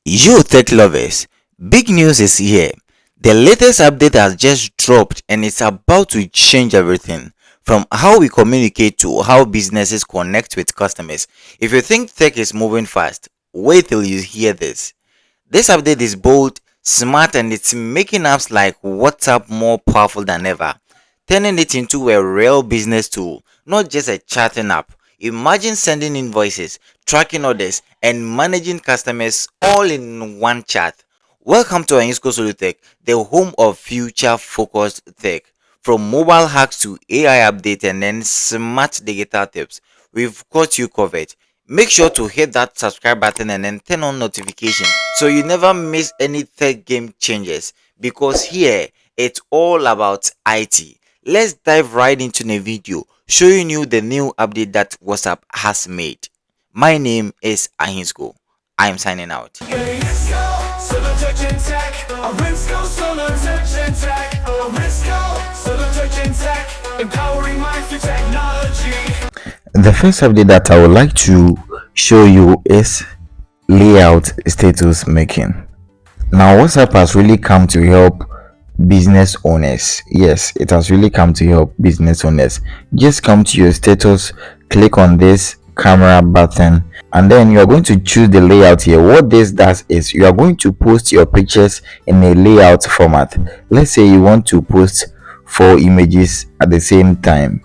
You tech lovers, big news is here. The latest update has just dropped and it's about to change everything from how we communicate to how businesses connect with customers. If you think tech is moving fast, wait till you hear this. This update is bold, smart, and it's making apps like WhatsApp more powerful than ever, turning it into a real business tool, not just a chatting app. Imagine sending invoices, tracking orders, and managing customers all in one chat. Welcome to ARHINSCO Solutech, the home of future-focused tech. From mobile hacks to AI updates and then smart digital tips, we've got you covered. Make sure to hit that subscribe button and then turn on notification so you never miss any tech game changes, because here it's all about IT. Let's dive right into the video showing you the new update that WhatsApp has made. My name is ARHINSCO. I'm signing out. The first update that I would like to show you is layout status making. Now WhatsApp has really come to help business owners. Yes, it has really come to help business owners. Just come to your status, click on this camera button, and then you are going to choose the layout here. What this does is you are going to post your pictures in a layout format. Let's say you want to post 4 images at the same time.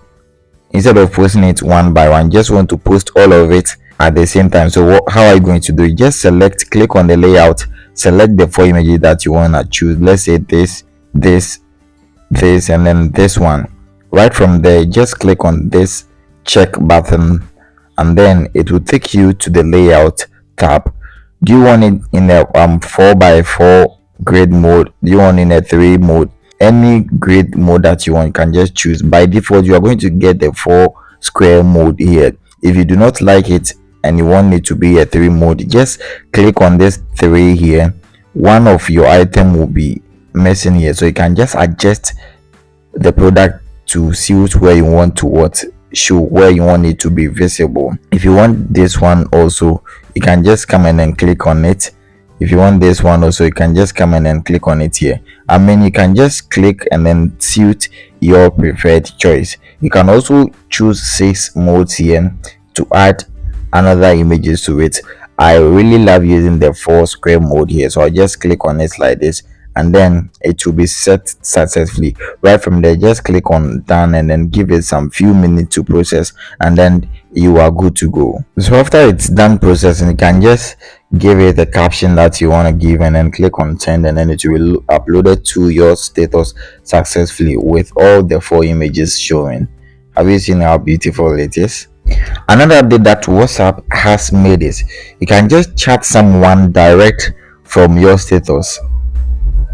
Instead of posting it one by one, just want to post all of it at the same time. So how are you going to do it? Just click on the layout, select the 4 images that you want to choose. Let's say this, and then this one. Right from there, just click on this check button, and then it will take you to the layout tab. Do you want it in a 4x4 grid mode? Do you want it in a 3 mode? Any grid mode that you want, you can just choose. By default, you are going to get the 4 square mode here. If you do not like it and you want it to be a 3 mode, just click on this 3 here. One of your item will be missing here, so you can just adjust the product to suit where you want to show, where you want it to be visible. If you want this one also, you can just come in and click on it. If you want this one also, you can just come in and click on it here. I mean, you can just click and then suit your preferred choice. You can also choose 6 modes here to add another images to it. I really love using the 4 square mode here, so I just click on it like this, and then it will be set successfully. Right from there, just click on done and then give it some few minutes to process, and then you are good to go. So after it's done processing, you can just give it a caption that you want to give, and then click on send, and then it will upload it to your status successfully with all the 4 images showing. Have you seen how beautiful it is? Another update that WhatsApp has made is you can just chat someone direct from your status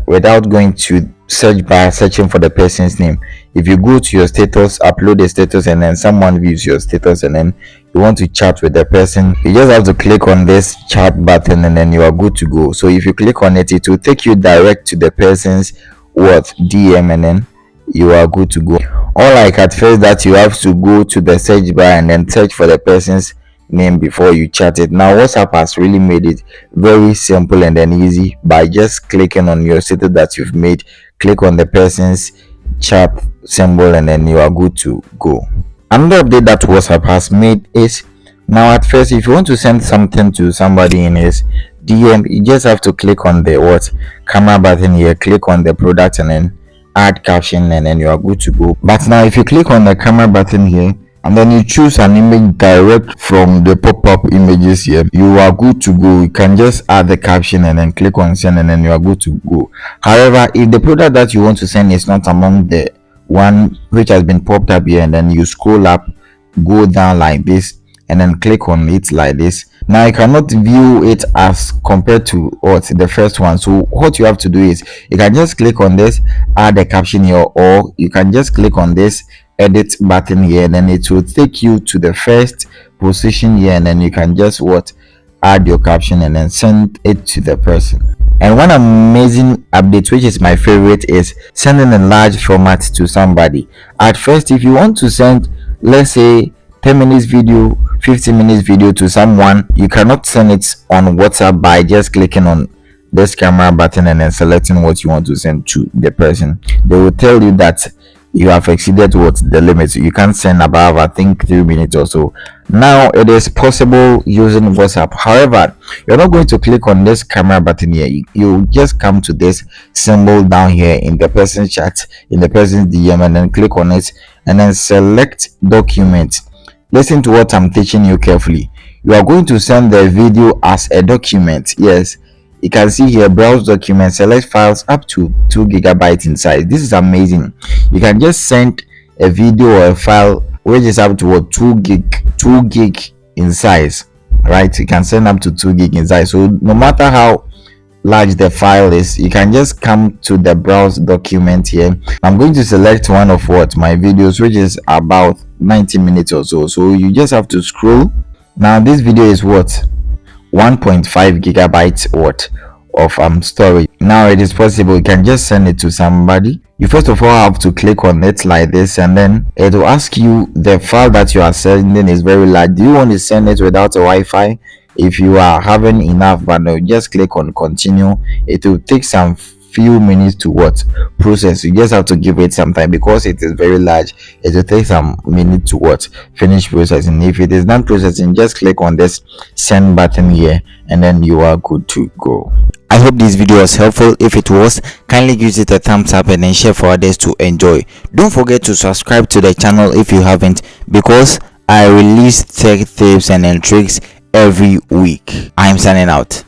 without going to search bar searching for the person's name. If you go to your status, upload the status, and then someone views your status and then you want to chat with the person, you just have to click on this chat button and then you are good to go. So if you click on it, it will take you direct to the person's DM, and then you are good to go. Unlike at first that you have to go to the search bar and then search for the person's name before you chat it. Now WhatsApp has really made it very simple and then easy by just clicking on your status that you've made, click on the person's chat symbol, and then you are good to go. Another update that WhatsApp has made is now at first, if you want to send something to somebody in his DM, you just have to click on the camera button here, click on the product, and then add caption, and then you are good to go. But now if you click on the camera button here and then you choose an image direct from the pop-up images here, you are good to go. You can just add the caption and then click on send, and then you are good to go. However, if the product that you want to send is not among the one which has been popped up here, and then you scroll up, go down like this, and then click on it like this, now you cannot view it as compared to the first one. So what you have to do is you can just click on this, add a caption here, or you can just click on this edit button here, and then it will take you to the first position here, and then you can just add your caption and then send it to the person. And one amazing update, which is my favorite, is sending a large format to somebody. At first, if you want to send, let's say, 10 minutes video, 15 minutes video to someone, you cannot send it on WhatsApp by just clicking on this camera button and then selecting what you want to send to the person. They will tell you that you have exceeded what the limit. You can't send above, I think, 3 minutes or so. Now it is possible using WhatsApp. However, you're not going to click on this camera button here. You just come to this symbol down here in the person's chat, in the person's DM, and then click on it and then select document. Listen to what I'm teaching you carefully. You are going to send the video as a document. Yes, you can see here, browse document, select files up to 2 gigabytes in size. This is amazing. You can just send a video or a file which is up to 2 gig in size, right? You can send up to 2 gig in size. So no matter how large the file is, you can just come to the browse document here. I'm going to select one of my videos, which is about 90 minutes or so. So you just have to scroll. Now this video is 1.5 gigabytes of storage. Now it is possible you can just send it to somebody. You first of all have to click on it like this, and then it will ask you, the file that you are sending is very large. Do you want to send it without a Wi-Fi? If you are having enough, but no, just click on continue. It will take some few minutes to process. You just have to give it some time because it is very large. It will take some minutes to finish processing. If it is done processing, just click on this send button here and then you are good to go. I hope this video was helpful. If it was, kindly give it a thumbs up and then share for others to enjoy. Don't forget to subscribe to the channel if you haven't, because I release tech tips and tricks every week. I'm signing out.